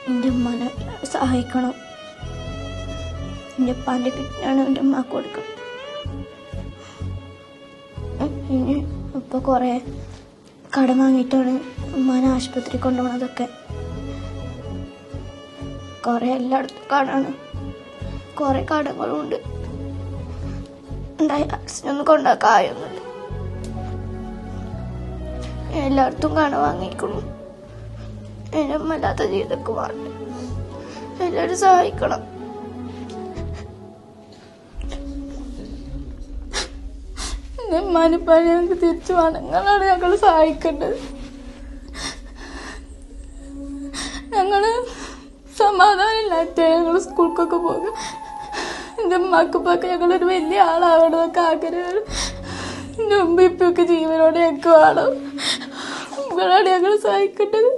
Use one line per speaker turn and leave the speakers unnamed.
എൻ്റെ ഉമ്മാനെ സഹായിക്കണം. എൻ്റെ ഉപ്പാൻ്റെ കിട്ടാണ് എൻ്റെ ഉമ്മാക്ക് കൊടുക്കണം. പിന്നെ ഇപ്പോൾ കുറേ കടം വാങ്ങിയിട്ടാണ് ഉമ്മാനെ ആശുപത്രി കൊണ്ടുപോകുന്നതൊക്കെ. കുറേ എല്ലായിടത്തും കടമാണ്, കുറേ കടങ്ങളുണ്ട്. ഡയാലിസിനൊന്നും കൊണ്ടാക്കായൊന്നുമില്ല. എല്ലായിടത്തും കടം വാങ്ങിക്കണം. എൻ്റെ അല്ലാത്ത ജീവിതമൊക്കെ വേണ്ട. എല്ലാവരും സഹായിക്കണം. എൻ്റെ ഉമ്മാനിപ്പാനെ ഞങ്ങൾക്ക് തിരിച്ചു വണങ്ങളാണ് ഞങ്ങൾ സഹായിക്കേണ്ടത്. ഞങ്ങൾ സമാധാനമില്ലാത്ത ഞങ്ങൾ സ്കൂൾക്കൊക്കെ പോകുക. എൻ്റെ ഉമ്മാക്കിപ്പൊക്കെ ഞങ്ങളൊരു വലിയ ആളാവണമൊക്കെ ആഗ്രഹമാണ്. എൻ്റെ ഉമ്മ ഇപ്പൊക്കെ ജീവനോടെ ഞങ്ങൾക്ക് വേണം. നിങ്ങളാണ് ഞങ്ങൾ സഹായിക്കേണ്ടത്.